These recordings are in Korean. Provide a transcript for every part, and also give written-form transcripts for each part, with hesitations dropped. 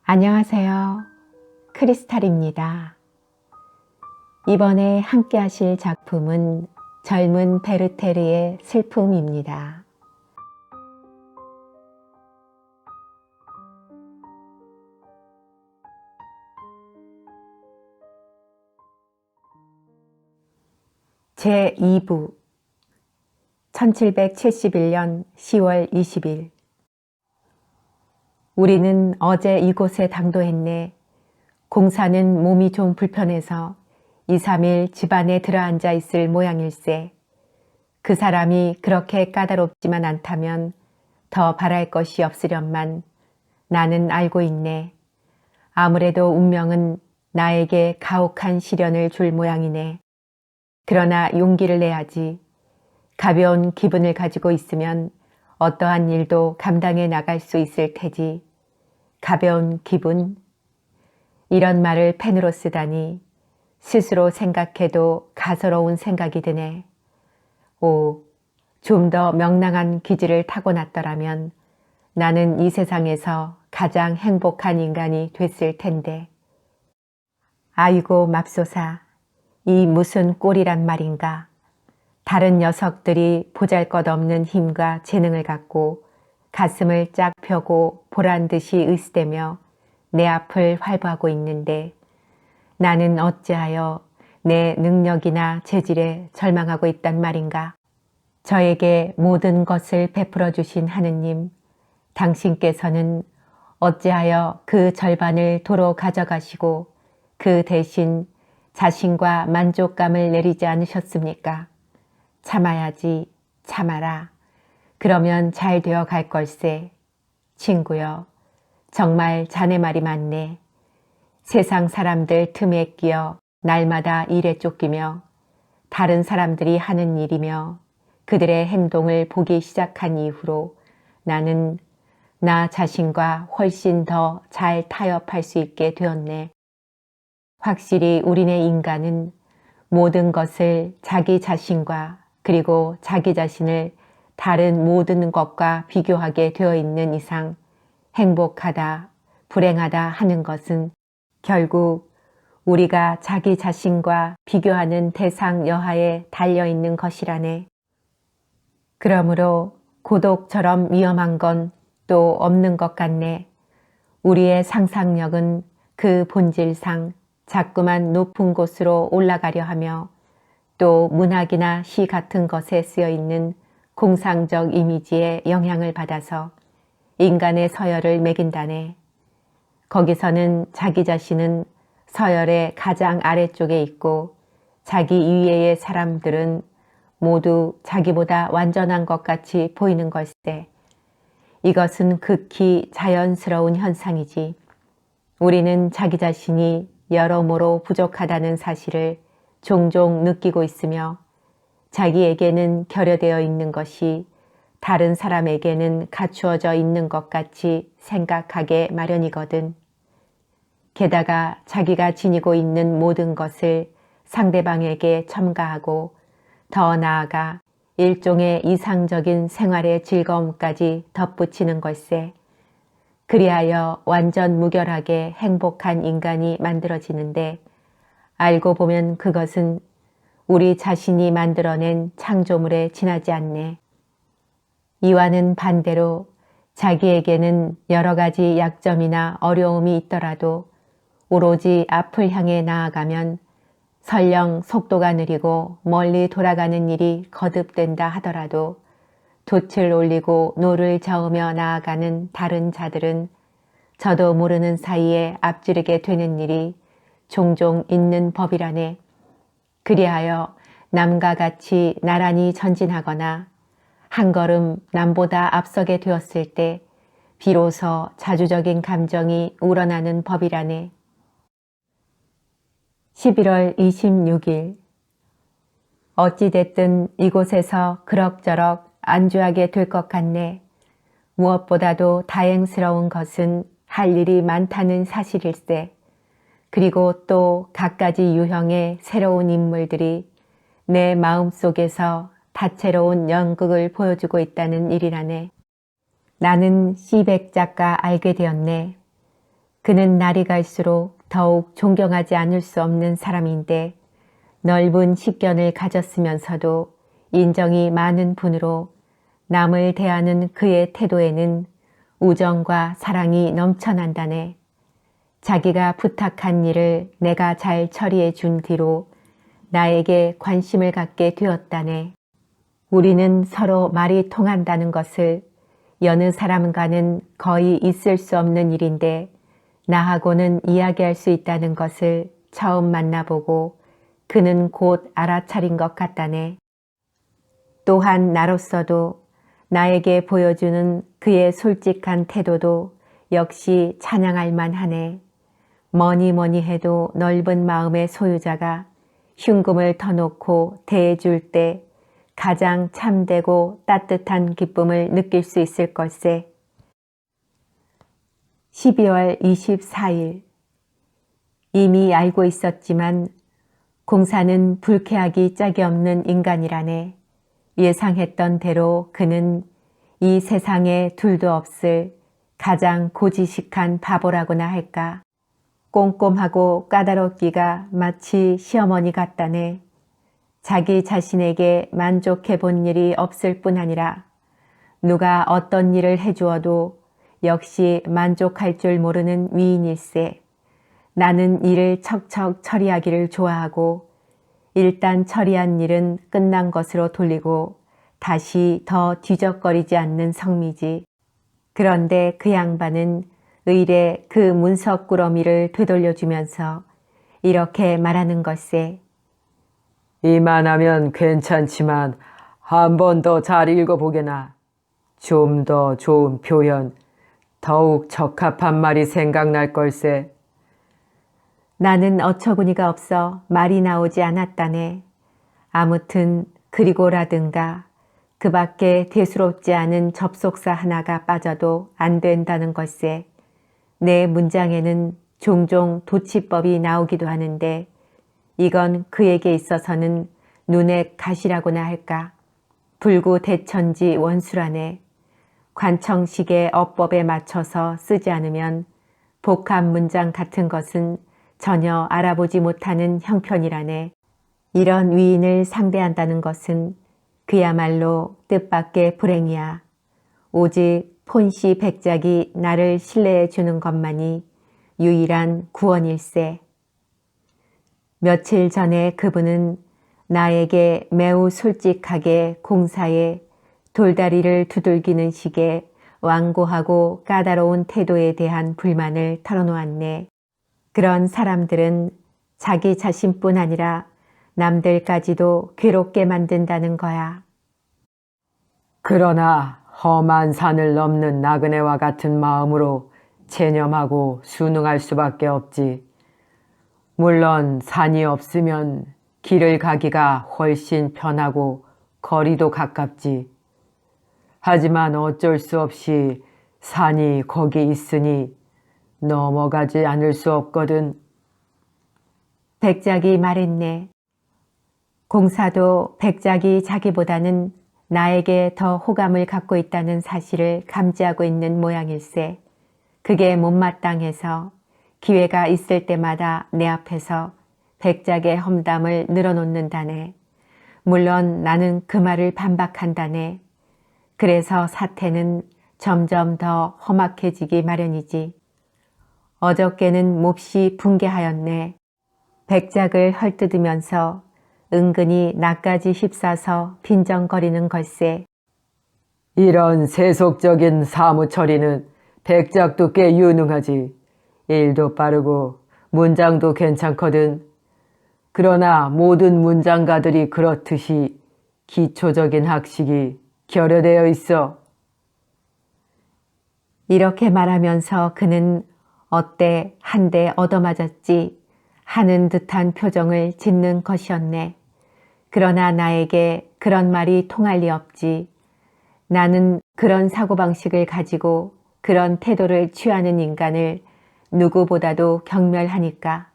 안녕하세요. 크리스탈입니다. 이번에 함께 하실 작품은 젊은 베르테르의 슬픔입니다. 제2부 1771년 10월 20일 우리는 어제 이곳에 당도했네. 공사는 몸이 좀 불편해서 2, 3일 집안에 들어앉아 있을 모양일세. 그 사람이 그렇게 까다롭지만 않다면 더 바랄 것이 없으련만 나는 알고 있네. 아무래도 운명은 나에게 가혹한 시련을 줄 모양이네. 그러나 용기를 내야지. 가벼운 기분을 가지고 있으면 어떠한 일도 감당해 나갈 수 있을 테지. 가벼운 기분? 이런 말을 펜으로 쓰다니 스스로 생각해도 가소로운 생각이 드네. 오, 좀 더 명랑한 기질을 타고났더라면 나는 이 세상에서 가장 행복한 인간이 됐을 텐데. 아이고 맙소사, 이 무슨 꼴이란 말인가. 다른 녀석들이 보잘것없는 힘과 재능을 갖고 가슴을 쫙 펴고 보란듯이 으스대며 내 앞을 활보하고 있는데 나는 어찌하여 내 능력이나 재질에 절망하고 있단 말인가. 저에게 모든 것을 베풀어 주신 하느님, 당신께서는 어찌하여 그 절반을 도로 가져가시고 그 대신 자신과 만족감을 내리지 않으셨습니까? 참아야지, 참아라. 그러면 잘 되어 갈 걸세. 친구여, 정말 자네 말이 맞네. 세상 사람들 틈에 끼어 날마다 일에 쫓기며 다른 사람들이 하는 일이며 그들의 행동을 보기 시작한 이후로 나는 나 자신과 훨씬 더 잘 타협할 수 있게 되었네. 확실히 우리네 인간은 모든 것을 자기 자신과 그리고 자기 자신을 다른 모든 것과 비교하게 되어 있는 이상 행복하다, 불행하다 하는 것은 결국 우리가 자기 자신과 비교하는 대상 여하에 달려있는 것이라네. 그러므로 고독처럼 위험한 건 또 없는 것 같네. 우리의 상상력은 그 본질상 자꾸만 높은 곳으로 올라가려 하며 또 문학이나 시 같은 것에 쓰여 있는 공상적 이미지에 영향을 받아서 인간의 서열을 매긴다네. 거기서는 자기 자신은 서열의 가장 아래쪽에 있고 자기 이외의 사람들은 모두 자기보다 완전한 것 같이 보이는 걸세. 이것은 극히 자연스러운 현상이지. 우리는 자기 자신이 여러모로 부족하다는 사실을 종종 느끼고 있으며 자기에게는 결여되어 있는 것이 다른 사람에게는 갖추어져 있는 것 같이 생각하게 마련이거든. 게다가 자기가 지니고 있는 모든 것을 상대방에게 첨가하고 더 나아가 일종의 이상적인 생활의 즐거움까지 덧붙이는 걸세. 그리하여 완전 무결하게 행복한 인간이 만들어지는데 알고 보면 그것은 우리 자신이 만들어낸 창조물에 지나지 않네. 이와는 반대로 자기에게는 여러 가지 약점이나 어려움이 있더라도 오로지 앞을 향해 나아가면 설령 속도가 느리고 멀리 돌아가는 일이 거듭된다 하더라도 돛을 올리고 노를 저으며 나아가는 다른 자들은 저도 모르는 사이에 앞지르게 되는 일이 종종 있는 법이라네. 그리하여 남과 같이 나란히 전진하거나 한 걸음 남보다 앞서게 되었을 때 비로소 자주적인 감정이 우러나는 법이라네. 11월 26일 어찌됐든 이곳에서 그럭저럭 안주하게 될 것 같네. 무엇보다도 다행스러운 것은 할 일이 많다는 사실일세. 그리고 또 갖가지 유형의 새로운 인물들이 내 마음속에서 다채로운 연극을 보여주고 있다는 일이라네. 나는 시백 작가 알게 되었네. 그는 날이 갈수록 더욱 존경하지 않을 수 없는 사람인데 넓은 식견을 가졌으면서도 인정이 많은 분으로 남을 대하는 그의 태도에는 우정과 사랑이 넘쳐난다네. 자기가 부탁한 일을 내가 잘 처리해 준 뒤로 나에게 관심을 갖게 되었다네. 우리는 서로 말이 통한다는 것을 여느 사람과는 거의 있을 수 없는 일인데 나하고는 이야기할 수 있다는 것을 처음 만나보고 그는 곧 알아차린 것 같다네. 또한 나로서도 나에게 보여주는 그의 솔직한 태도도 역시 찬양할 만하네. 뭐니 해도 넓은 마음의 소유자가 흉금을 터놓고 대해줄 때 가장 참되고 따뜻한 기쁨을 느낄 수 있을 걸세. 12월 24일. 이미 알고 있었지만 공사는 불쾌하기 짝이 없는 인간이라네. 예상했던 대로 그는 이 세상에 둘도 없을 가장 고지식한 바보라고나 할까. 꼼꼼하고 까다롭기가 마치 시어머니 같다네. 자기 자신에게 만족해 본 일이 없을 뿐 아니라 누가 어떤 일을 해주어도 역시 만족할 줄 모르는 위인일세. 나는 일을 척척 처리하기를 좋아하고 일단 처리한 일은 끝난 것으로 돌리고 다시 더 뒤적거리지 않는 성미지. 그런데 그 양반은 의례 그 문석꾸러미를 되돌려주면서 이렇게 말하는 것세. 이만하면 괜찮지만 한 번 더 잘 읽어보게나. 좀 더 좋은 표현, 더욱 적합한 말이 생각날 걸세. 나는 어처구니가 없어 말이 나오지 않았다네. 아무튼 그리고라든가 그 밖에 대수롭지 않은 접속사 하나가 빠져도 안 된다는 걸세. 내 문장에는 종종 도치법이 나오기도 하는데 이건 그에게 있어서는 눈의 가시라고나 할까. 불구대천지 원수라네. 관청식의 어법에 맞춰서 쓰지 않으면 복합 문장 같은 것은 전혀 알아보지 못하는 형편이라네. 이런 위인을 상대한다는 것은 그야말로 뜻밖의 불행이야. 오직 폰씨 백작이 나를 신뢰해 주는 것만이 유일한 구원일세. 며칠 전에 그분은 나에게 매우 솔직하게 공사에 돌다리를 두들기는 식의 완고하고 까다로운 태도에 대한 불만을 털어놓았네. 그런 사람들은 자기 자신뿐 아니라 남들까지도 괴롭게 만든다는 거야. 그러나 험한 산을 넘는 나그네와 같은 마음으로 체념하고 순응할 수밖에 없지. 물론 산이 없으면 길을 가기가 훨씬 편하고 거리도 가깝지. 하지만 어쩔 수 없이 산이 거기 있으니 넘어가지 않을 수 없거든. 백작이 말했네. 공사도 백작이 자기보다는 나에게 더 호감을 갖고 있다는 사실을 감지하고 있는 모양일세. 그게 못마땅해서 기회가 있을 때마다 내 앞에서 백작의 험담을 늘어놓는다네. 물론 나는 그 말을 반박한다네. 그래서 사태는 점점 더 험악해지기 마련이지. 어저께는 몹시 분개하였네. 백작을 헐뜯으면서 은근히 나까지 휩싸서 빈정거리는 걸세. 이런 세속적인 사무처리는 백작도 꽤 유능하지. 일도 빠르고 문장도 괜찮거든. 그러나 모든 문장가들이 그렇듯이 기초적인 학식이 결여되어 있어. 이렇게 말하면서 그는 어때 한 대 얻어맞았지 하는 듯한 표정을 짓는 것이었네. 그러나 나에게 그런 말이 통할 리 없지. 나는 그런 사고방식을 가지고 그런 태도를 취하는 인간을 누구보다도 경멸하니까.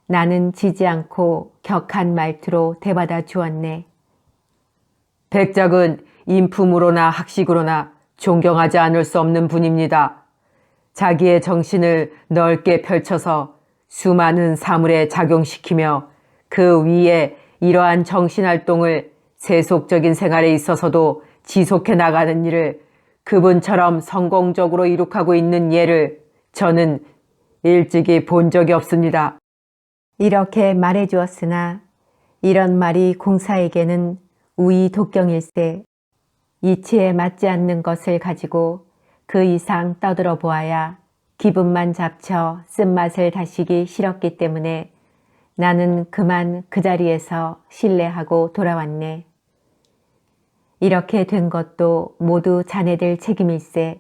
나는 지지 않고 격한 말투로 대받아 주었네. 백작은 인품으로나 학식으로나 존경하지 않을 수 없는 분입니다. 자기의 정신을 넓게 펼쳐서 수많은 사물에 작용시키며 그 위에 이러한 정신활동을 세속적인 생활에 있어서도 지속해 나가는 일을 그분처럼 성공적으로 이룩하고 있는 예를 저는 일찍이 본 적이 없습니다. 이렇게 말해 주었으나 이런 말이 공사에게는 우의 독경일세. 이치에 맞지 않는 것을 가지고 그 이상 떠들어 보아야 기분만 잡쳐 쓴맛을 다시기 싫었기 때문에 나는 그만 그 자리에서 실례하고 돌아왔네. 이렇게 된 것도 모두 자네들 책임일세.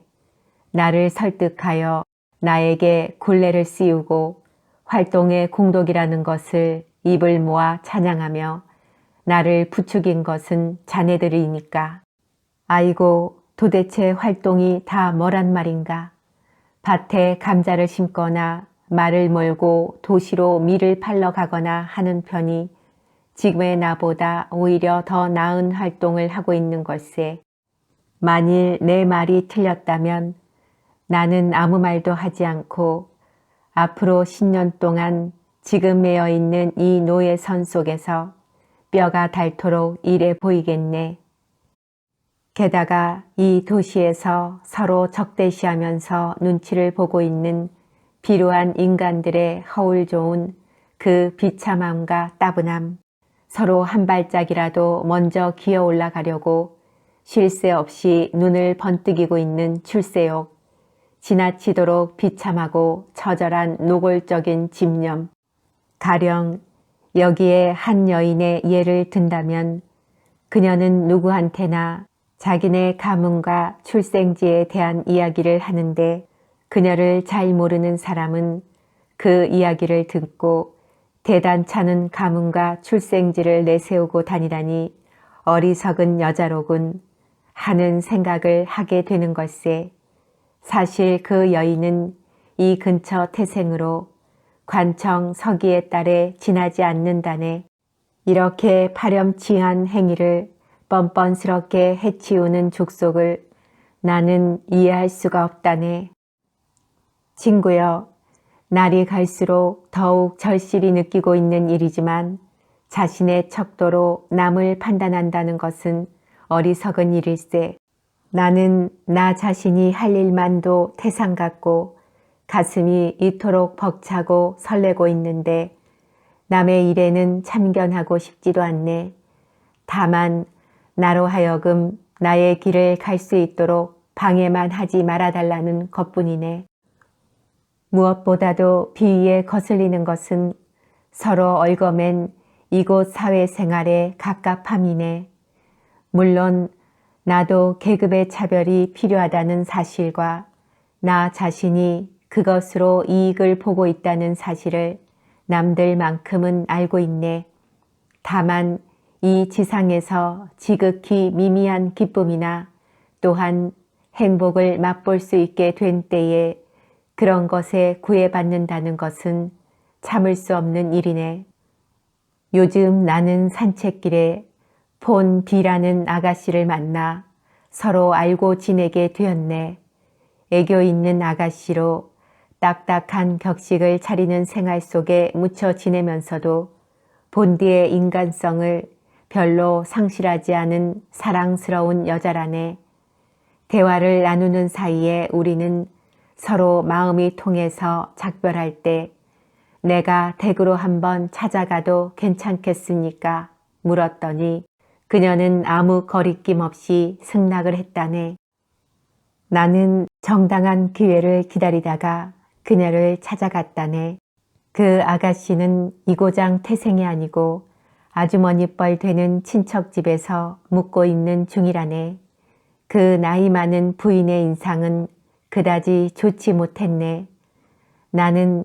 나를 설득하여 나에게 굴레를 씌우고 활동의 공덕이라는 것을 입을 모아 찬양하며 나를 부추긴 것은 자네들이니까. 아이고, 도대체 활동이 다 뭐란 말인가. 밭에 감자를 심거나 말을 몰고 도시로 밀을 팔러 가거나 하는 편이 지금의 나보다 오히려 더 나은 활동을 하고 있는 걸세. 만일 내 말이 틀렸다면 나는 아무 말도 하지 않고 앞으로 10년 동안 지금 매여 있는 이 노예선 속에서 뼈가 닳도록 일해 보이겠네. 게다가 이 도시에서 서로 적대시하면서 눈치를 보고 있는 비루한 인간들의 허울 좋은 그 비참함과 따분함, 서로 한 발짝이라도 먼저 기어 올라가려고 쉴 새 없이 눈을 번뜩이고 있는 출세욕, 지나치도록 비참하고 처절한 노골적인 집념, 가령 여기에 한 여인의 예를 든다면 그녀는 누구한테나 자기네 가문과 출생지에 대한 이야기를 하는데 그녀를 잘 모르는 사람은 그 이야기를 듣고 대단찮은 가문과 출생지를 내세우고 다니다니 어리석은 여자로군 하는 생각을 하게 되는 걸세. 사실 그 여인은 이 근처 태생으로 관청 서기에 따래 지나지 않는다네. 이렇게 파렴치한 행위를 뻔뻔스럽게 해치우는 족속을 나는 이해할 수가 없다네. 친구여, 날이 갈수록 더욱 절실히 느끼고 있는 일이지만 자신의 척도로 남을 판단한다는 것은 어리석은 일일세. 나는 나 자신이 할 일만도 태산 같고 가슴이 이토록 벅차고 설레고 있는데 남의 일에는 참견하고 싶지도 않네. 다만 나로 하여금 나의 길을 갈 수 있도록 방해만 하지 말아달라는 것뿐이네. 무엇보다도 비위에 거슬리는 것은 서로 얽어맨 이곳 사회생활의 갑갑함이네. 물론 나도 계급의 차별이 필요하다는 사실과 나 자신이 그것으로 이익을 보고 있다는 사실을 남들만큼은 알고 있네. 다만 이 지상에서 지극히 미미한 기쁨이나 또한 행복을 맛볼 수 있게 된 때에 그런 것에 구애받는다는 것은 참을 수 없는 일이네. 요즘 나는 산책길에 폰 D라는 아가씨를 만나 서로 알고 지내게 되었네. 애교 있는 아가씨로 딱딱한 격식을 차리는 생활 속에 묻혀 지내면서도 본디의 인간성을 별로 상실하지 않은 사랑스러운 여자라네. 대화를 나누는 사이에 우리는 서로 마음이 통해서 작별할 때 내가 댁으로 한번 찾아가도 괜찮겠습니까? 물었더니 그녀는 아무 거리낌 없이 승낙을 했다네. 나는 정당한 기회를 기다리다가 그녀를 찾아갔다네. 그 아가씨는 이고장 태생이 아니고 아주머니 뻘 되는 친척 집에서 묵고 있는 중이라네. 그 나이 많은 부인의 인상은 그다지 좋지 못했네. 나는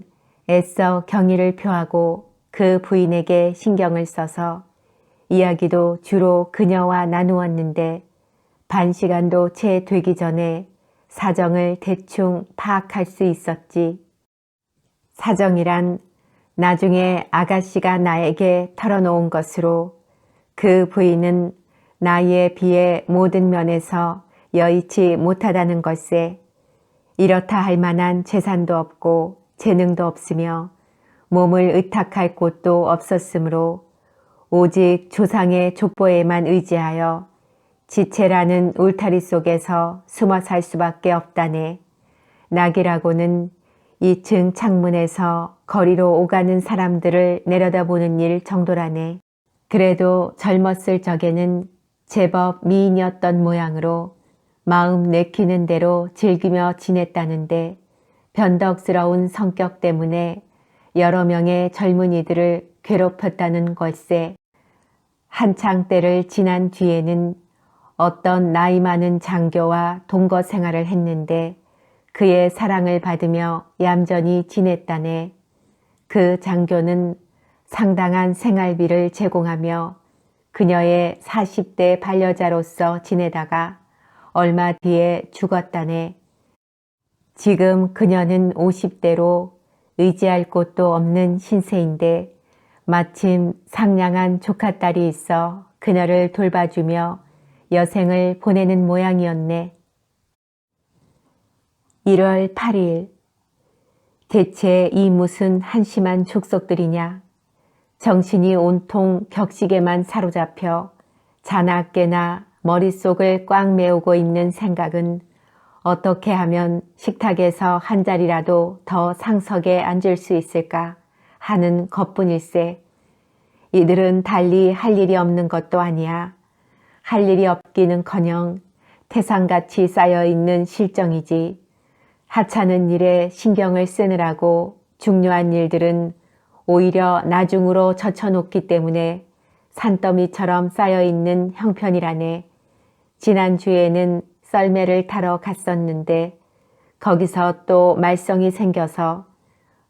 애써 경의를 표하고 그 부인에게 신경을 써서 이야기도 주로 그녀와 나누었는데 반 시간도 채 되기 전에 사정을 대충 파악할 수 있었지. 사정이란 나중에 아가씨가 나에게 털어놓은 것으로 그 부인은 나이에 비해 모든 면에서 여의치 못하다는 것에 이렇다 할 만한 재산도 없고 재능도 없으며 몸을 의탁할 곳도 없었으므로 오직 조상의 족보에만 의지하여 지체라는 울타리 속에서 숨어 살 수밖에 없다네. 낙이라고는 2층 창문에서 거리로 오가는 사람들을 내려다보는 일 정도라네. 그래도 젊었을 적에는 제법 미인이었던 모양으로 마음 내키는 대로 즐기며 지냈다는데 변덕스러운 성격 때문에 여러 명의 젊은이들을 괴롭혔다는 걸세. 한창 때를 지난 뒤에는 어떤 나이 많은 장교와 동거 생활을 했는데 그의 사랑을 받으며 얌전히 지냈다네. 그 장교는 상당한 생활비를 제공하며 그녀의 40대 반려자로서 지내다가 얼마 뒤에 죽었다네. 지금 그녀는 50대로 의지할 곳도 없는 신세인데 마침 상냥한 조카딸이 있어 그녀를 돌봐주며 여생을 보내는 모양이었네. 1월 8일. 대체 이 무슨 한심한 족속들이냐. 정신이 온통 격식에만 사로잡혀 자나깨나 머릿속을 꽉 메우고 있는 생각은 어떻게 하면 식탁에서 한 자리라도 더 상석에 앉을 수 있을까 하는 것뿐일세. 이들은 달리 할 일이 없는 것도 아니야. 할 일이 없기는커녕 태산같이 쌓여있는 실정이지. 하찮은 일에 신경을 쓰느라고 중요한 일들은 오히려 나중으로 젖혀놓기 때문에 산더미처럼 쌓여있는 형편이라네. 지난주에는 썰매를 타러 갔었는데 거기서 또 말썽이 생겨서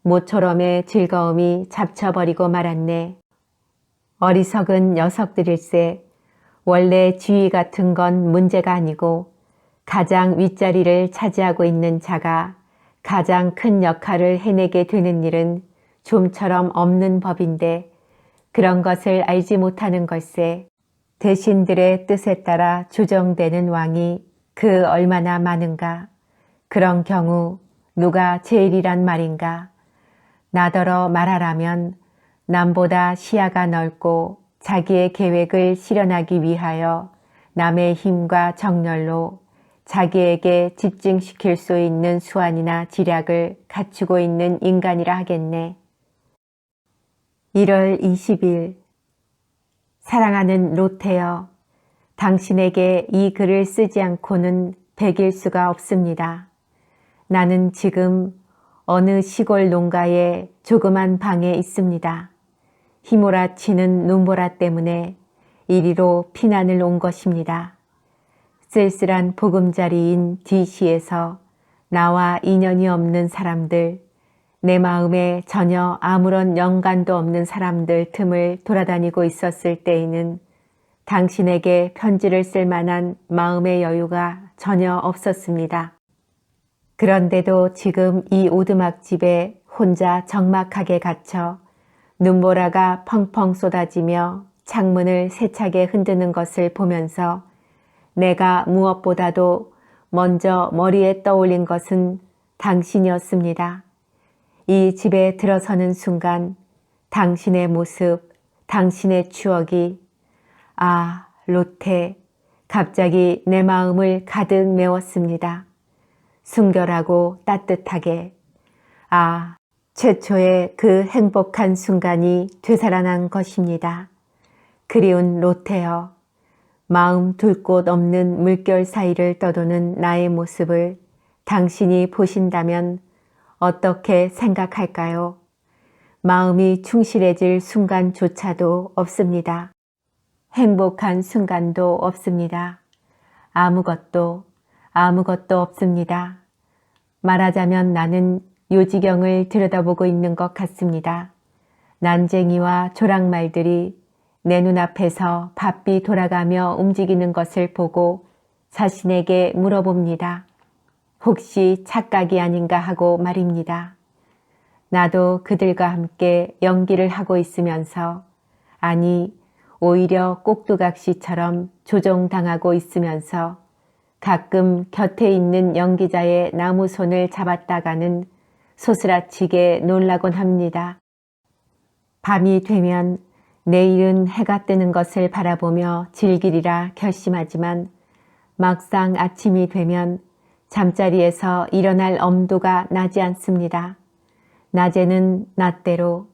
모처럼의 즐거움이 잡쳐버리고 말았네. 어리석은 녀석들일세. 원래 지위 같은 건 문제가 아니고 가장 윗자리를 차지하고 있는 자가 가장 큰 역할을 해내게 되는 일은 좀처럼 없는 법인데 그런 것을 알지 못하는 걸세. 대신들의 뜻에 따라 조정되는 왕이 그 얼마나 많은가. 그런 경우 누가 제일이란 말인가. 나더러 말하라면 남보다 시야가 넓고 자기의 계획을 실현하기 위하여 남의 힘과 정열로 자기에게 집중시킬 수 있는 수완이나 지략을 갖추고 있는 인간이라 하겠네. 1월 20일. 사랑하는 로테여, 당신에게 이 글을 쓰지 않고는 백일 수가 없습니다. 나는 지금 어느 시골 농가의 조그만 방에 있습니다. 휘몰아치는 눈보라 때문에 이리로 피난을 온 것입니다. 쓸쓸한 보금자리인 DC에서 나와 인연이 없는 사람들, 내 마음에 전혀 아무런 연관도 없는 사람들 틈을 돌아다니고 있었을 때에는 당신에게 편지를 쓸 만한 마음의 여유가 전혀 없었습니다. 그런데도 지금 이 오두막집에 혼자 적막하게 갇혀 눈보라가 펑펑 쏟아지며 창문을 세차게 흔드는 것을 보면서 내가 무엇보다도 먼저 머리에 떠올린 것은 당신이었습니다. 이 집에 들어서는 순간 당신의 모습, 당신의 추억이 로테, 갑자기 내 마음을 가득 메웠습니다. 순결하고 따뜻하게. 최초의 그 행복한 순간이 되살아난 것입니다. 그리운 로테여, 마음 둘 곳 없는 물결 사이를 떠도는 나의 모습을 당신이 보신다면 어떻게 생각할까요? 마음이 충실해질 순간조차도 없습니다. 행복한 순간도 없습니다. 아무것도 없습니다. 말하자면 나는 요지경을 들여다보고 있는 것 같습니다. 난쟁이와 조랑말들이 내 눈앞에서 바삐 돌아가며 움직이는 것을 보고 자신에게 물어봅니다. 혹시 착각이 아닌가 하고 말입니다. 나도 그들과 함께 연기를 하고 있으면서, 아니 오히려 꼭두각시처럼 조종당하고 있으면서 가끔 곁에 있는 연기자의 나무 손을 잡았다가는 소스라치게 놀라곤 합니다. 밤이 되면 내일은 해가 뜨는 것을 바라보며 즐기리라 결심하지만 막상 아침이 되면 잠자리에서 일어날 엄두가 나지 않습니다. 낮에는 낮대로,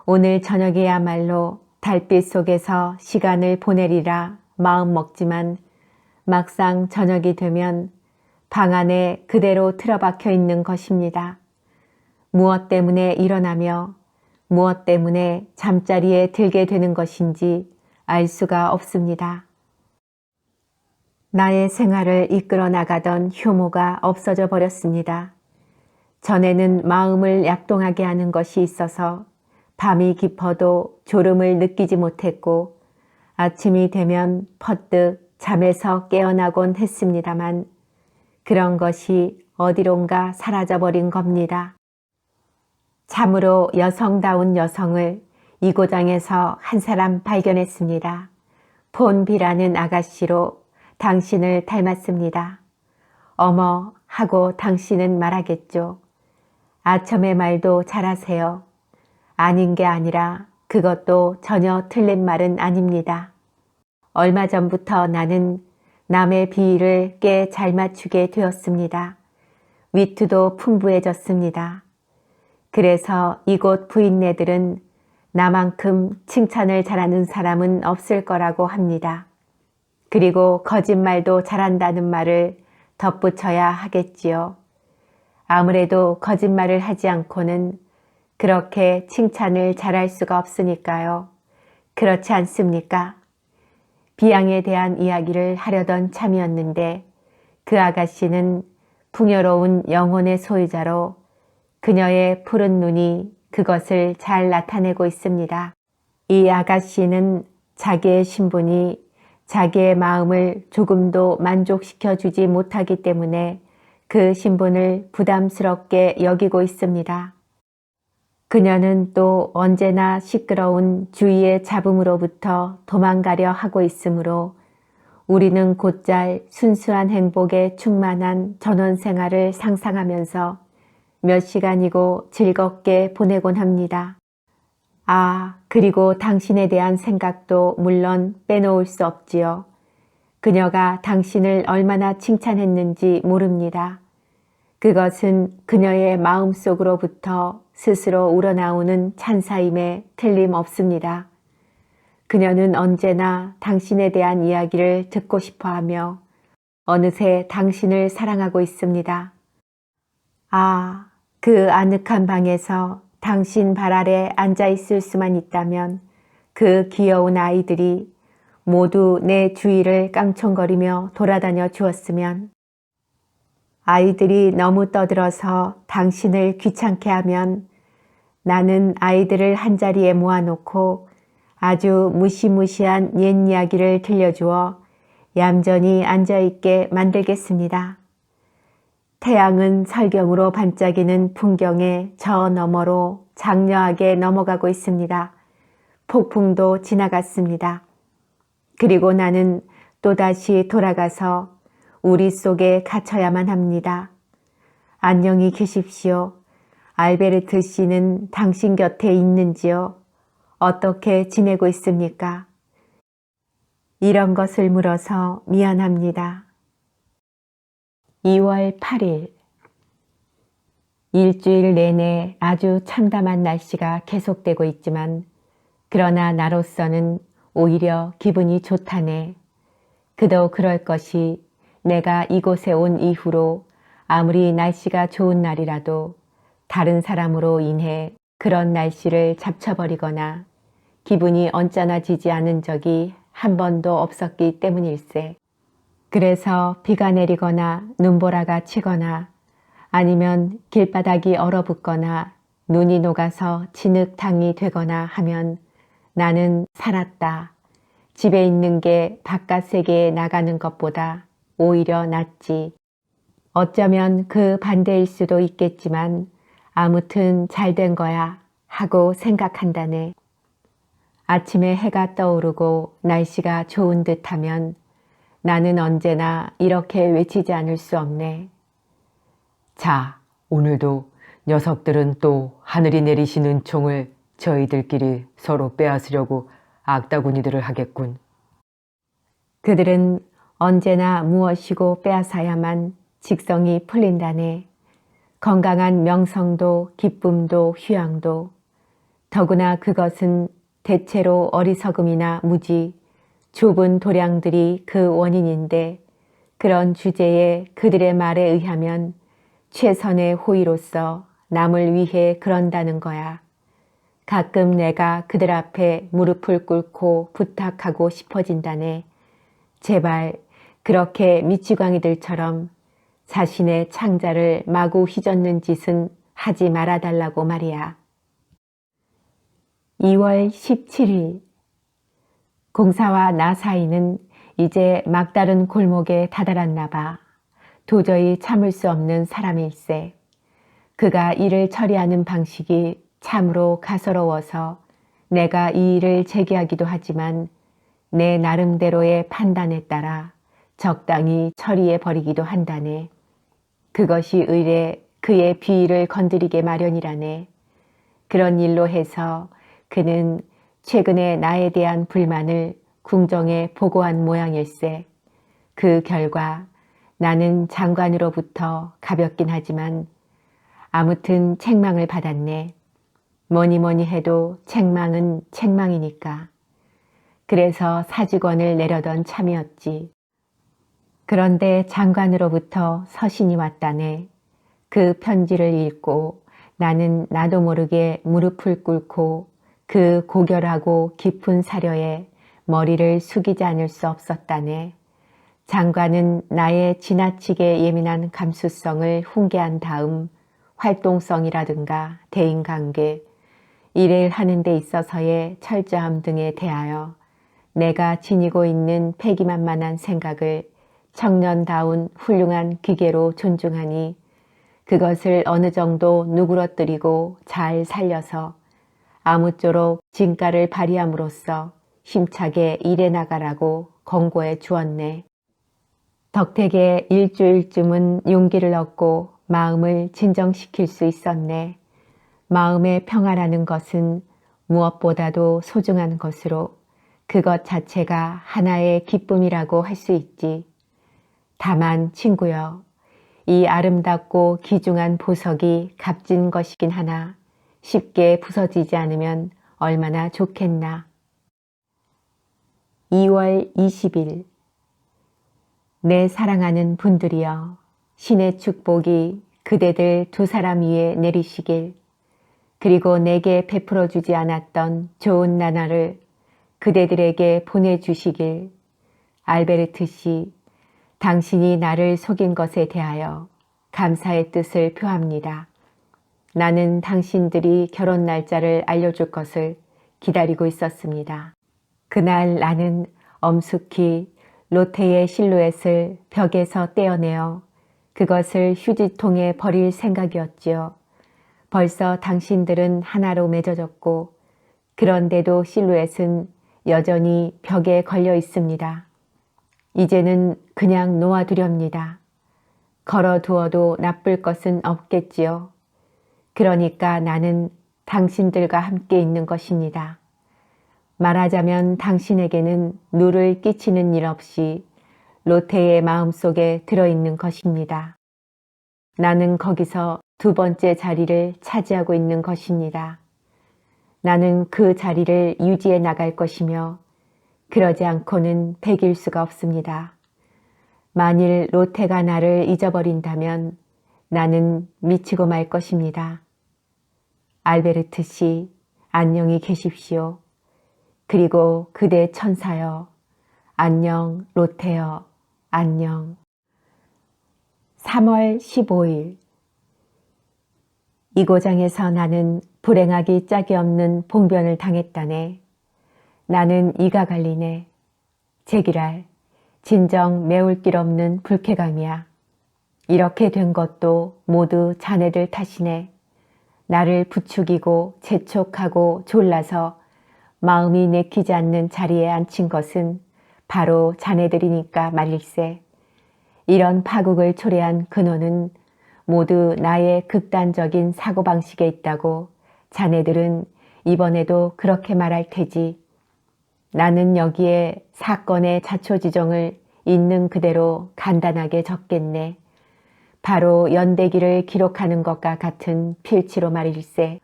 오늘 저녁에야말로 달빛 속에서 시간을 보내리라 마음 먹지만 막상 저녁이 되면 방 안에 그대로 틀어박혀 있는 것입니다. 무엇 때문에 일어나며 무엇 때문에 잠자리에 들게 되는 것인지 알 수가 없습니다. 나의 생활을 이끌어 나가던 효모가 없어져 버렸습니다. 전에는 마음을 약동하게 하는 것이 있어서 밤이 깊어도 졸음을 느끼지 못했고 아침이 되면 퍼뜩 잠에서 깨어나곤 했습니다만 그런 것이 어디론가 사라져버린 겁니다. 참으로 여성다운 여성을 이고장에서 한 사람 발견했습니다. 폰비라는 아가씨로 당신을 닮았습니다. 어머 하고 당신은 말하겠죠. 아첨의 말도 잘하세요. 아닌 게 아니라 그것도 전혀 틀린 말은 아닙니다. 얼마 전부터 나는 남의 비위를 꽤 잘 맞추게 되었습니다. 위트도 풍부해졌습니다. 그래서 이곳 부인네들은 나만큼 칭찬을 잘하는 사람은 없을 거라고 합니다. 그리고 거짓말도 잘한다는 말을 덧붙여야 하겠지요. 아무래도 거짓말을 하지 않고는 그렇게 칭찬을 잘할 수가 없으니까요. 그렇지 않습니까? 비양에 대한 이야기를 하려던 참이었는데 그 아가씨는 풍요로운 영혼의 소유자로 그녀의 푸른 눈이 그것을 잘 나타내고 있습니다. 이 아가씨는 자기의 신분이 자기의 마음을 조금도 만족시켜주지 못하기 때문에 그 신분을 부담스럽게 여기고 있습니다. 그녀는 또 언제나 시끄러운 주위의 잡음으로부터 도망가려 하고 있으므로 우리는 곧잘 순수한 행복에 충만한 전원 생활을 상상하면서 몇 시간이고 즐겁게 보내곤 합니다. 아, 그리고 당신에 대한 생각도 물론 빼놓을 수 없지요. 그녀가 당신을 얼마나 칭찬했는지 모릅니다. 그것은 그녀의 마음속으로부터 스스로 우러나오는 찬사임에 틀림없습니다. 그녀는 언제나 당신에 대한 이야기를 듣고 싶어하며 어느새 당신을 사랑하고 있습니다. 아, 그 아늑한 방에서 당신 발 아래 앉아 있을 수만 있다면 그 귀여운 아이들이 모두 내 주위를 깡총거리며 돌아다녀 주었으면 아이들이 너무 떠들어서 당신을 귀찮게 하면 나는 아이들을 한자리에 모아놓고 아주 무시무시한 옛 이야기를 들려주어 얌전히 앉아있게 만들겠습니다. 태양은 설경으로 반짝이는 풍경의 저 너머로 장려하게 넘어가고 있습니다. 폭풍도 지나갔습니다. 그리고 나는 또다시 돌아가서 우리 속에 갇혀야만 합니다. 안녕히 계십시오. 알베르트 씨는 당신 곁에 있는지요? 어떻게 지내고 있습니까? 이런 것을 물어서 미안합니다. 2월 8일 일주일 내내 아주 참담한 날씨가 계속되고 있지만 그러나 나로서는 오히려 기분이 좋다네. 그도 그럴 것이 내가 이곳에 온 이후로 아무리 날씨가 좋은 날이라도 다른 사람으로 인해 그런 날씨를 잡쳐버리거나 기분이 언짢아지지 않은 적이 한 번도 없었기 때문일세. 그래서 비가 내리거나 눈보라가 치거나 아니면 길바닥이 얼어붙거나 눈이 녹아서 진흙탕이 되거나 하면 나는 살았다. 집에 있는 게 바깥 세계에 나가는 것보다 오히려 낫지. 어쩌면 그 반대일 수도 있겠지만 아무튼 잘된 거야 하고 생각한다네. 아침에 해가 떠오르고 날씨가 좋은 듯하면 나는 언제나 이렇게 외치지 않을 수 없네. 자, 오늘도 녀석들은 또 하늘이 내리시는 총을 저희들끼리 서로 빼앗으려고 악다구니들을 하겠군. 그들은 언제나 무엇이고 빼앗아야만 직성이 풀린다네. 건강한 명성도 기쁨도 휴양도, 더구나 그것은 대체로 어리석음이나 무지, 좁은 도량들이 그 원인인데, 그런 주제에 그들의 말에 의하면 최선의 호의로서 남을 위해 그런다는 거야. 가끔 내가 그들 앞에 무릎을 꿇고 부탁하고 싶어진다네. 제발 그렇게 미치광이들처럼 자신의 창자를 마구 휘젓는 짓은 하지 말아달라고 말이야. 2월 17일 공사와 나 사이는 이제 막다른 골목에 다다랐나 봐. 도저히 참을 수 없는 사람일세. 그가 일을 처리하는 방식이 참으로 가소로워서 내가 이 일을 제기하기도 하지만 내 나름대로의 판단에 따라 적당히 처리해버리기도 한다네. 그것이 의례 그의 비위를 건드리게 마련이라네. 그런 일로 해서 그는 최근에 나에 대한 불만을 궁정에 보고한 모양일세. 그 결과 나는 장관으로부터 가볍긴 하지만 아무튼 책망을 받았네. 뭐니 해도 책망은 책망이니까. 그래서 사직원을 내려던 참이었지. 그런데 장관으로부터 서신이 왔다네. 그 편지를 읽고 나는 나도 모르게 무릎을 꿇고 그 고결하고 깊은 사려에 머리를 숙이지 않을 수 없었다네. 장관은 나의 지나치게 예민한 감수성을 훈계한 다음 활동성이라든가 대인관계, 일을 하는 데 있어서의 철저함 등에 대하여 내가 지니고 있는 패기만만한 생각을 청년다운 훌륭한 기계로 존중하니 그것을 어느 정도 누그러뜨리고 잘 살려서 아무쪼록 진가를 발휘함으로써 힘차게 일해 나가라고 권고해 주었네. 덕택에 일주일쯤은 용기를 얻고 마음을 진정시킬 수 있었네. 마음의 평화라는 것은 무엇보다도 소중한 것으로 그것 자체가 하나의 기쁨이라고 할 수 있지. 다만 친구여, 이 아름답고 귀중한 보석이 값진 것이긴 하나 쉽게 부서지지 않으면 얼마나 좋겠나. 2월 20일 내 사랑하는 분들이여, 신의 축복이 그대들 두 사람 위에 내리시길, 그리고 내게 베풀어 주지 않았던 좋은 나날을 그대들에게 보내주시길. 알베르트 씨, 당신이 나를 속인 것에 대하여 감사의 뜻을 표합니다. 나는 당신들이 결혼 날짜를 알려줄 것을 기다리고 있었습니다. 그날 나는 엄숙히 로테의 실루엣을 벽에서 떼어내어 그것을 휴지통에 버릴 생각이었지요. 벌써 당신들은 하나로 맺어졌고 그런데도 실루엣은 여전히 벽에 걸려 있습니다. 이제는 그냥 놓아두렵니다. 걸어두어도 나쁠 것은 없겠지요. 그러니까 나는 당신들과 함께 있는 것입니다. 말하자면 당신에게는 누를 끼치는 일 없이 로테의 마음속에 들어있는 것입니다. 나는 거기서 두 번째 자리를 차지하고 있는 것입니다. 나는 그 자리를 유지해 나갈 것이며 그러지 않고는 배길 수가 없습니다. 만일 로테가 나를 잊어버린다면 나는 미치고 말 것입니다. 알베르트 씨, 안녕히 계십시오. 그리고 그대 천사여, 안녕 로테여, 안녕. 3월 15일 이 고장에서 나는 불행하기 짝이 없는 봉변을 당했다네. 나는 이가 갈리네. 제기랄, 진정 메울 길 없는 불쾌감이야. 이렇게 된 것도 모두 자네들 탓이네. 나를 부추기고 재촉하고 졸라서 마음이 내키지 않는 자리에 앉힌 것은 바로 자네들이니까 말일세. 이런 파국을 초래한 근원은 모두 나의 극단적인 사고방식에 있다고 자네들은 이번에도 그렇게 말할 테지. 나는 여기에 사건의 자초지종을 있는 그대로 간단하게 적겠네. 바로 연대기를 기록하는 것과 같은 필치로 말일세.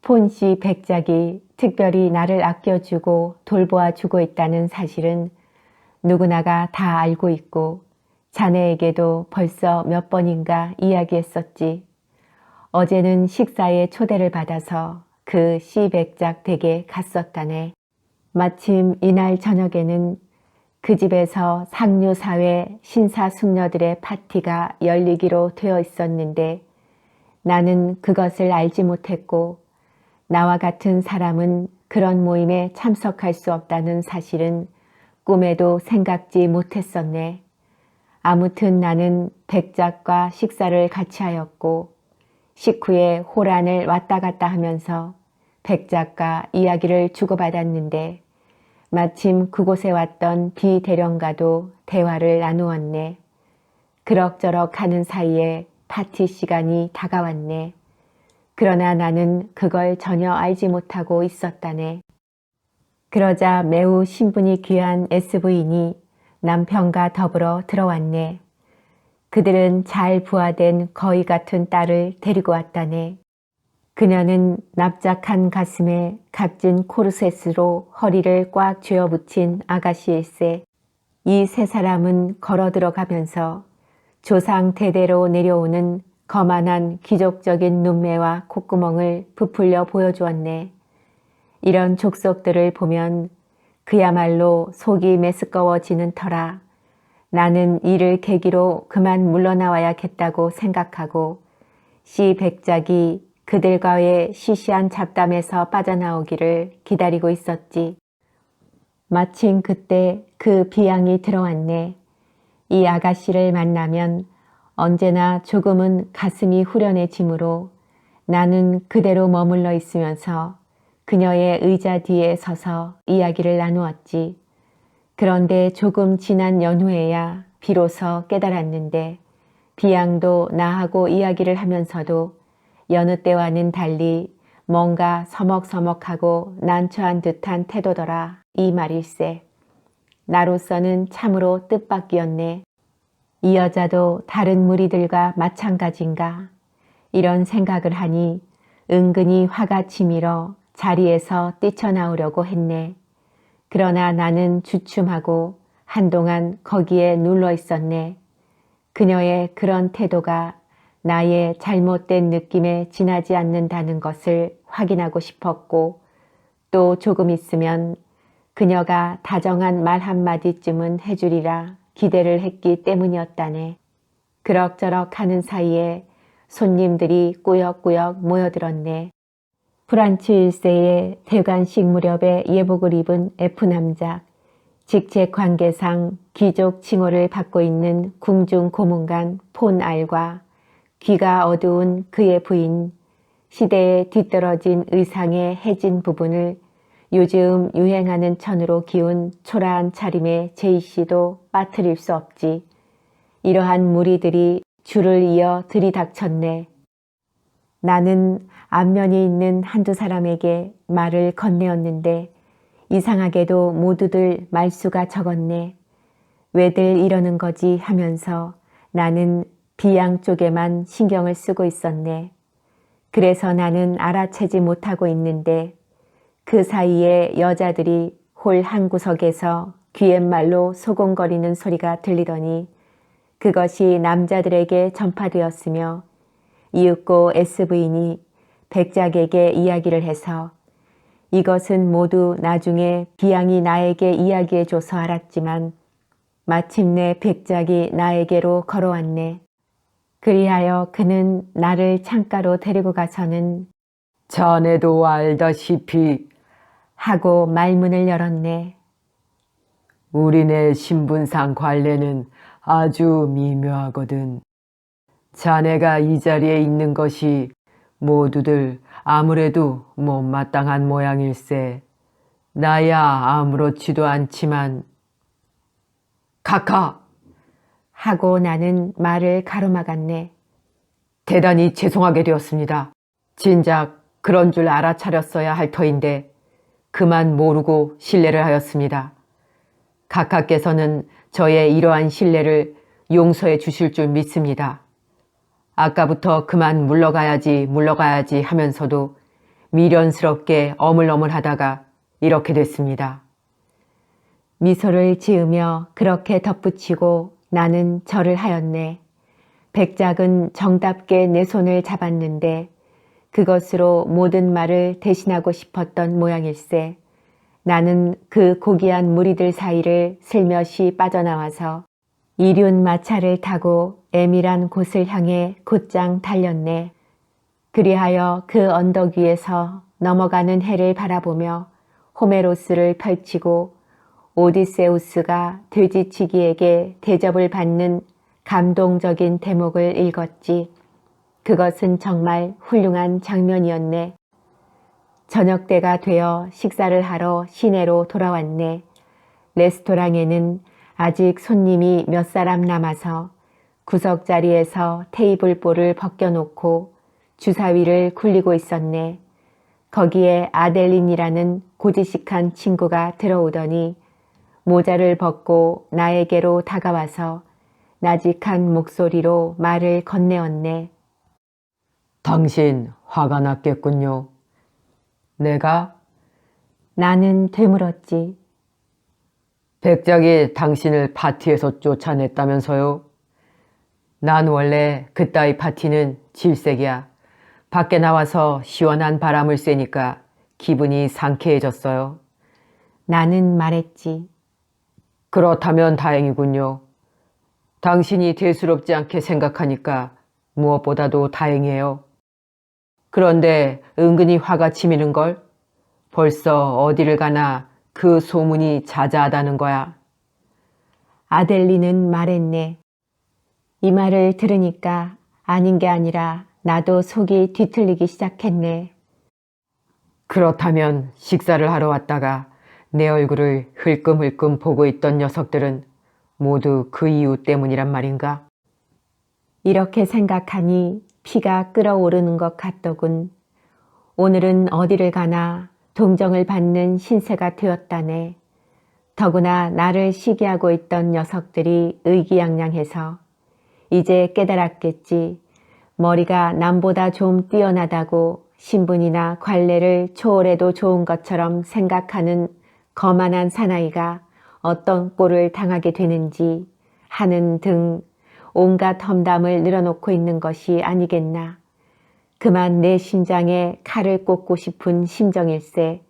폰씨 백작이 특별히 나를 아껴주고 돌보아주고 있다는 사실은 누구나가 다 알고 있고 자네에게도 벌써 몇 번인가 이야기했었지. 어제는 식사에 초대를 받아서 그 씨백작 댁에 갔었다네. 마침 이날 저녁에는 그 집에서 상류사회 신사숙녀들의 파티가 열리기로 되어 있었는데 나는 그것을 알지 못했고 나와 같은 사람은 그런 모임에 참석할 수 없다는 사실은 꿈에도 생각지 못했었네. 아무튼 나는 백작과 식사를 같이 하였고 식후에 호란을 왔다 갔다 하면서 백작과 이야기를 주고받았는데 마침 그곳에 왔던 비대령과도 대화를 나누었네. 그럭저럭 하는 사이에 파티 시간이 다가왔네. 그러나 나는 그걸 전혀 알지 못하고 있었다네. 그러자 매우 신분이 귀한 SV인이 남편과 더불어 들어왔네. 그들은 잘 부화된 거위 같은 딸을 데리고 왔다네. 그녀는 납작한 가슴에 값진 코르셋으로 허리를 꽉 쥐어붙인 아가씨일세. 이 세 사람은 걸어 들어가면서 조상 대대로 내려오는 거만한 귀족적인 눈매와 콧구멍을 부풀려 보여주었네. 이런 족속들을 보면 그야말로 속이 메스꺼워지는 터라 나는 이를 계기로 그만 물러나와야겠다고 생각하고 씨백작이 그들과의 시시한 잡담에서 빠져나오기를 기다리고 있었지. 마침 그때 그 비양이 들어왔네. 이 아가씨를 만나면 언제나 조금은 가슴이 후련해지므로 나는 그대로 머물러 있으면서 그녀의 의자 뒤에 서서 이야기를 나누었지. 그런데 조금 지난 연후에야 비로소 깨달았는데 비양도 나하고 이야기를 하면서도 여느 때와는 달리 뭔가 서먹서먹하고 난처한 듯한 태도더라 이 말일세. 나로서는 참으로 뜻밖이었네. 이 여자도 다른 무리들과 마찬가지인가? 이런 생각을 하니 은근히 화가 치밀어 자리에서 뛰쳐나오려고 했네. 그러나 나는 주춤하고 한동안 거기에 눌러 있었네. 그녀의 그런 태도가 나의 잘못된 느낌에 지나지 않는다는 것을 확인하고 싶었고 또 조금 있으면 그녀가 다정한 말 한마디쯤은 해주리라 기대를 했기 때문이었다네. 그럭저럭 하는 사이에 손님들이 꾸역꾸역 모여들었네. 프란츠 1세의 대관식 무렵에 예복을 입은 F남작, 직책 관계상 귀족 칭호를 받고 있는 궁중 고문관 폰알과 귀가 어두운 그의 부인, 시대에 뒤떨어진 의상의 해진 부분을 요즘 유행하는 천으로 기운 초라한 차림의 제이씨도 빠뜨릴 수 없지. 이러한 무리들이 줄을 이어 들이닥쳤네. 나는 안면이 있는 한두 사람에게 말을 건네었는데 이상하게도 모두들 말수가 적었네. 왜들 이러는 거지 하면서 나는 비양 쪽에만 신경을 쓰고 있었네. 그래서 나는 알아채지 못하고 있는데 그 사이에 여자들이 홀 한 구석에서 귀갯말로 소곤거리는 소리가 들리더니 그것이 남자들에게 전파되었으며 이윽고 SV인이 백작에게 이야기를 해서 이것은 모두 나중에 비양이 나에게 이야기해줘서 알았지만 마침내 백작이 나에게로 걸어왔네. 그리하여 그는 나를 창가로 데리고 가서는 자네도 알다시피 하고 말문을 열었네. 우리네 신분상 관례는 아주 미묘하거든. 자네가 이 자리에 있는 것이 모두들 아무래도 못마땅한 모양일세. 나야 아무렇지도 않지만 카카! 하고 나는 말을 가로막았네. 대단히 죄송하게 되었습니다. 진작 그런 줄 알아차렸어야 할 터인데 그만 모르고 실례를 하였습니다. 카카께서는 저의 이러한 실례를 용서해 주실 줄 믿습니다. 아까부터 그만 물러가야지 하면서도 미련스럽게 어물어물하다가 이렇게 됐습니다. 미소를 지으며 그렇게 덧붙이고 나는 절을 하였네. 백작은 정답게 내 손을 잡았는데 그것으로 모든 말을 대신하고 싶었던 모양일세. 나는 그 고귀한 무리들 사이를 슬며시 빠져나와서 이륜 마차를 타고 애밀한 곳을 향해 곧장 달렸네. 그리하여 그 언덕 위에서 넘어가는 해를 바라보며 호메로스를 펼치고 오디세우스가 돼지치기에게 대접을 받는 감동적인 대목을 읽었지. 그것은 정말 훌륭한 장면이었네. 저녁 때가 되어 식사를 하러 시내로 돌아왔네. 레스토랑에는 아직 손님이 몇 사람 남아서 구석자리에서 테이블볼을 벗겨놓고 주사위를 굴리고 있었네. 거기에 아델린이라는 고지식한 친구가 들어오더니 모자를 벗고 나에게로 다가와서 나직한 목소리로 말을 건네었네. 당신 화가 났겠군요. 내가? 나는 되물었지. 백작이 당신을 파티에서 쫓아냈다면서요? 난 원래 그따위 파티는 질색이야. 밖에 나와서 시원한 바람을 쐬니까 기분이 상쾌해졌어요. 나는 말했지. 그렇다면 다행이군요. 당신이 대수롭지 않게 생각하니까 무엇보다도 다행이에요. 그런데 은근히 화가 치미는걸? 벌써 어디를 가나 그 소문이 자자하다는 거야. 아델린은 말했네. 이 말을 들으니까 아닌 게 아니라 나도 속이 뒤틀리기 시작했네. 그렇다면 식사를 하러 왔다가 내 얼굴을 흘끔흘끔 보고 있던 녀석들은 모두 그 이유 때문이란 말인가? 이렇게 생각하니 피가 끓어오르는 것 같더군. 오늘은 어디를 가나 동정을 받는 신세가 되었다네. 더구나 나를 시기하고 있던 녀석들이 의기양양해서 이제 깨달았겠지. 머리가 남보다 좀 뛰어나다고 신분이나 관례를 초월해도 좋은 것처럼 생각하는 거만한 사나이가 어떤 꼴을 당하게 되는지 하는 등 온갖 험담을 늘어놓고 있는 것이 아니겠나. 그만 내 심장에 칼을 꽂고 싶은 심정일세.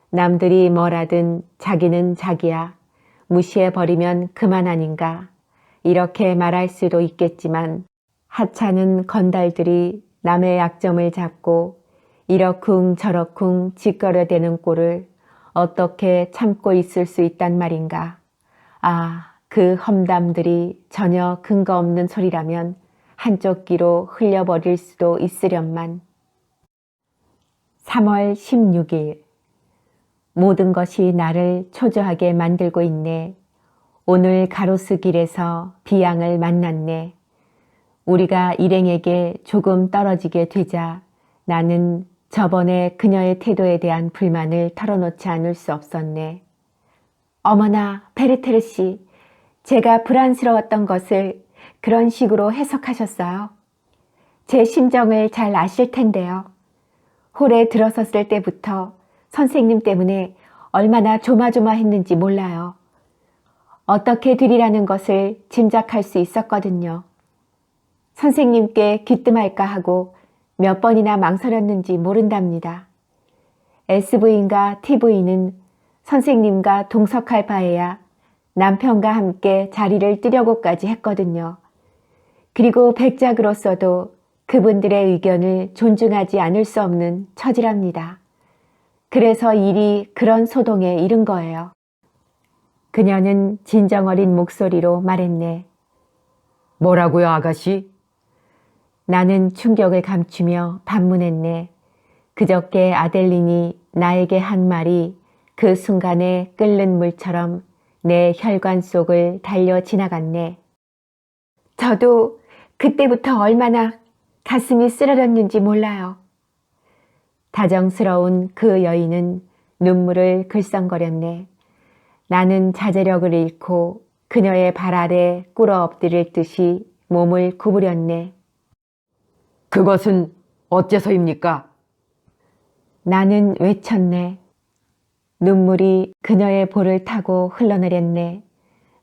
남들이 뭐라든 자기는 자기야. 무시해버리면 그만 아닌가. 이렇게 말할 수도 있겠지만 하찮은 건달들이 남의 약점을 잡고 이러쿵 저러쿵 짓거려대는 꼴을 어떻게 참고 있을 수 있단 말인가. 아, 그 험담들이 전혀 근거 없는 소리라면 한쪽 귀로 흘려버릴 수도 있으련만. 3월 16일. 모든 것이 나를 초조하게 만들고 있네. 오늘 가로수길에서 비양을 만났네. 우리가 일행에게 조금 떨어지게 되자 나는 저번에 그녀의 태도에 대한 불만을 털어놓지 않을 수 없었네. 어머나, 베르테르 씨, 제가 불안스러웠던 것을 그런 식으로 해석하셨어요. 제 심정을 잘 아실 텐데요. 홀에 들어섰을 때부터 선생님 때문에 얼마나 조마조마했는지 몰라요. 어떻게 되리라는 것을 짐작할 수 있었거든요. 선생님께 귀뜸할까 하고 몇 번이나 망설였는지 모른답니다. SV인가 TV는 선생님과 동석할 바에야 남편과 함께 자리를 뜨려고까지 했거든요. 그리고 백작으로서도 그분들의 의견을 존중하지 않을 수 없는 처지랍니다. 그래서 일이 그런 소동에 이른 거예요. 그녀는 진정어린 목소리로 말했네. 뭐라고요, 아가씨? 나는 충격을 감추며 반문했네. 그저께 아델린이 나에게 한 말이 그 순간에 끓는 물처럼 내 혈관 속을 달려 지나갔네. 저도 그때부터 얼마나 가슴이 쓰러졌는지 몰라요. 다정스러운 그 여인은 눈물을 글썽거렸네. 나는 자제력을 잃고 그녀의 발 아래 꿇어 엎드릴 듯이 몸을 구부렸네. 그것은 어째서입니까? 나는 외쳤네. 눈물이 그녀의 볼을 타고 흘러내렸네.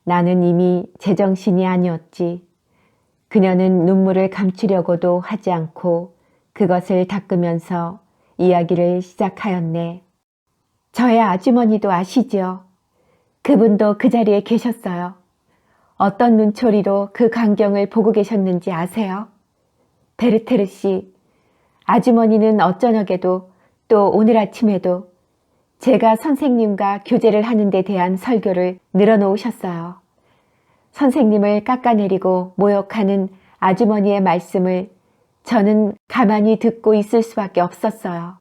나는 이미 제정신이 아니었지. 그녀는 눈물을 감추려고도 하지 않고 그것을 닦으면서 이야기를 시작하였네. 저의 아주머니도 아시지요? 그분도 그 자리에 계셨어요. 어떤 눈초리로 그 광경을 보고 계셨는지 아세요? 베르테르 씨, 아주머니는 어쩌녁에도 또 오늘 아침에도 제가 선생님과 교제를 하는 데 대한 설교를 늘어놓으셨어요. 선생님을 깎아내리고 모욕하는 아주머니의 말씀을 저는 가만히 듣고 있을 수밖에 없었어요.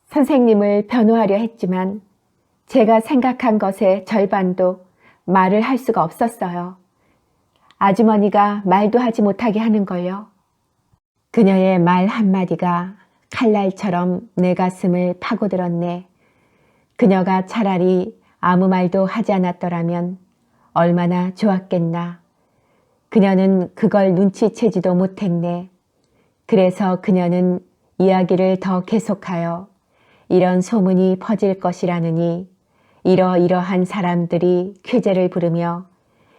선생님을 변호하려 했지만 제가 생각한 것의 절반도 말을 할 수가 없었어요. 아주머니가 말도 하지 못하게 하는 걸요. 그녀의 말 한마디가 칼날처럼 내 가슴을 파고들었네. 그녀가 차라리 아무 말도 하지 않았더라면 얼마나 좋았겠나. 그녀는 그걸 눈치채지도 못했네. 그래서 그녀는 이야기를 더 계속하여 이런 소문이 퍼질 것이라느니 이러이러한 사람들이 쾌재를 부르며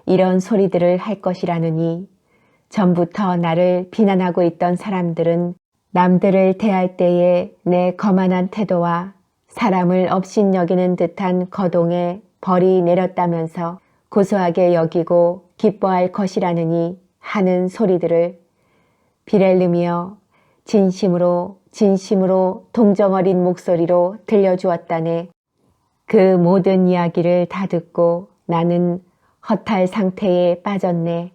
이런 소리들을 할 것이라느니 전부터 나를 비난하고 있던 사람들은 남들을 대할 때의 내 거만한 태도와 사람을 업신여기는 듯한 거동에 벌이 내렸다면서 고소하게 여기고 기뻐할 것이라느니 하는 소리들을 비렐름이여 진심으로 동정어린 목소리로 들려주었다네. 그 모든 이야기를 다 듣고 나는 허탈 상태에 빠졌네.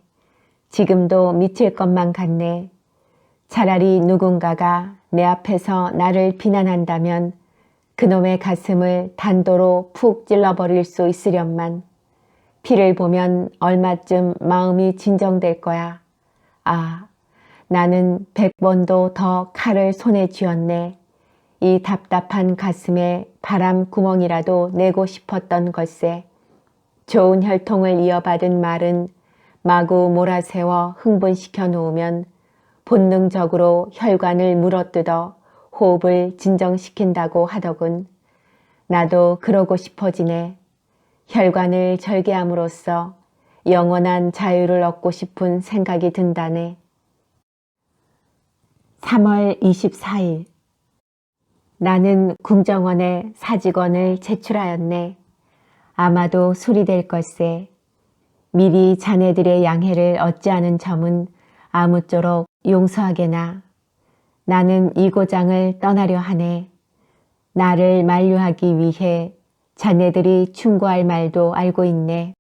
지금도 미칠 것만 같네. 차라리 누군가가 내 앞에서 나를 비난한다면 그놈의 가슴을 단도로 푹 찔러버릴 수 있으련만. 피를 보면 얼마쯤 마음이 진정될 거야. 아, 나는 100번도 더 칼을 손에 쥐었네. 이 답답한 가슴에 바람 구멍이라도 내고 싶었던 걸세. 좋은 혈통을 이어받은 말은 마구 몰아세워 흥분시켜 놓으면 본능적으로 혈관을 물어뜯어 호흡을 진정시킨다고 하더군. 나도 그러고 싶어지네. 혈관을 절개함으로써 영원한 자유를 얻고 싶은 생각이 든다네. 3월 24일 나는 궁정원에 사직원을 제출하였네. 아마도 수리될 걸세. 미리 자네들의 양해를 얻지 않은 점은 아무쪼록 용서하게나. 나는 이 고장을 떠나려 하네. 나를 만류하기 위해 자네들이 충고할 말도 알고 있네.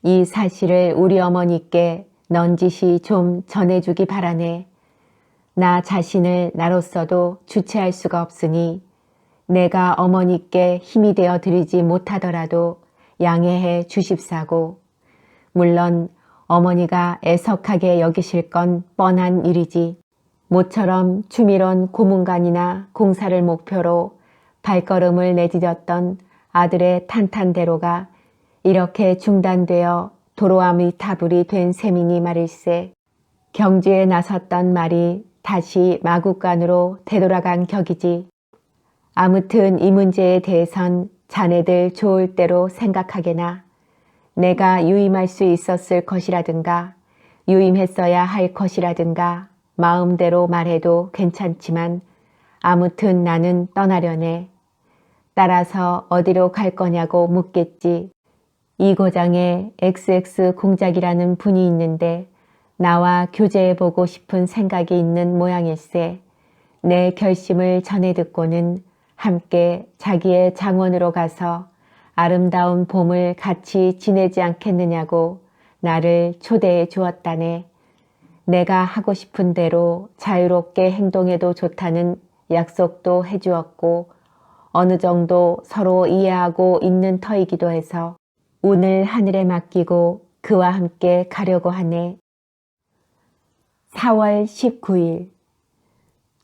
이 사실을 우리 어머니께 넌지시 좀 전해주기 바라네. 나 자신을 나로서도 주체할 수가 없으니 내가 어머니께 힘이 되어 드리지 못하더라도 양해해 주십사고, 물론 어머니가 애석하게 여기실 건 뻔한 일이지. 모처럼 주밀원 고문관이나 공사를 목표로 발걸음을 내디뎠던 아들의 탄탄대로가 이렇게 중단되어 도로아미타불이 된 셈이니 말일세. 경주에 나섰던 말이 다시 마국간으로 되돌아간 격이지. 아무튼 이 문제에 대해선 자네들 좋을 대로 생각하게나. 내가 유임할 수 있었을 것이라든가 유임했어야 할 것이라든가 마음대로 말해도 괜찮지만 아무튼 나는 떠나려네. 따라서 어디로 갈 거냐고 묻겠지. 이 고장에 XX 공작이라는 분이 있는데 나와 교제해보고 싶은 생각이 있는 모양일세. 내 결심을 전해 듣고는 함께 자기의 장원으로 가서 아름다운 봄을 같이 지내지 않겠느냐고 나를 초대해 주었다네. 내가 하고 싶은 대로 자유롭게 행동해도 좋다는 약속도 해주었고 어느 정도 서로 이해하고 있는 터이기도 해서 운을 하늘에 맡기고 그와 함께 가려고 하네. 4월 19일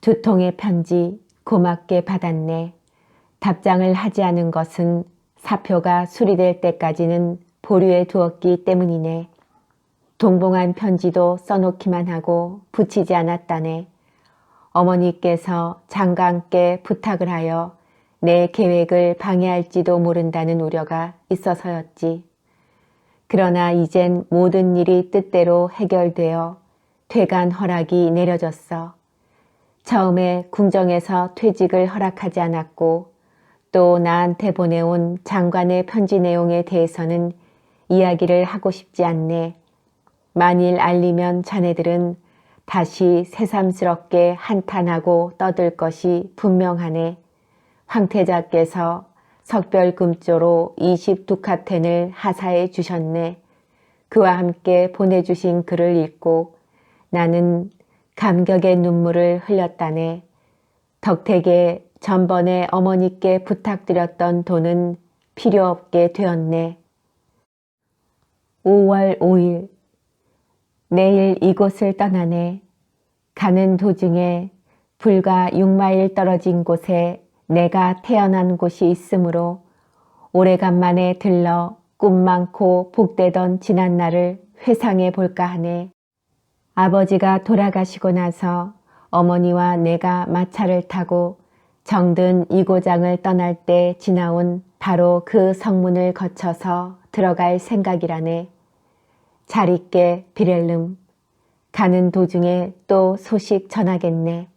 두 통의 편지 고맙게 받았네. 답장을 하지 않은 것은 사표가 수리될 때까지는 보류해 두었기 때문이네. 동봉한 편지도 써놓기만 하고 붙이지 않았다네. 어머니께서 장가함께 부탁을 하여 내 계획을 방해할지도 모른다는 우려가 있어서였지. 그러나 이젠 모든 일이 뜻대로 해결되어 퇴간 허락이 내려졌어. 처음에 궁정에서 퇴직을 허락하지 않았고 또 나한테 보내온 장관의 편지 내용에 대해서는 이야기를 하고 싶지 않네. 만일 알리면 자네들은 다시 새삼스럽게 한탄하고 떠들 것이 분명하네. 황태자께서 석별금조로 22카텐을 하사해 주셨네. 그와 함께 보내주신 글을 읽고 나는 감격의 눈물을 흘렸다네. 덕택에 전번에 어머니께 부탁드렸던 돈은 필요 없게 되었네. 5월 5일 내일 이곳을 떠나네. 가는 도중에 불과 6마일 떨어진 곳에 내가 태어난 곳이 있으므로 오래간만에 들러 꿈 많고 복되던 지난 날을 회상해 볼까 하네. 아버지가 돌아가시고 나서 어머니와 내가 마차를 타고 정든 이고장을 떠날 때 지나온 바로 그 성문을 거쳐서 들어갈 생각이라네. 잘 있게 비렐름. 가는 도중에 또 소식 전하겠네.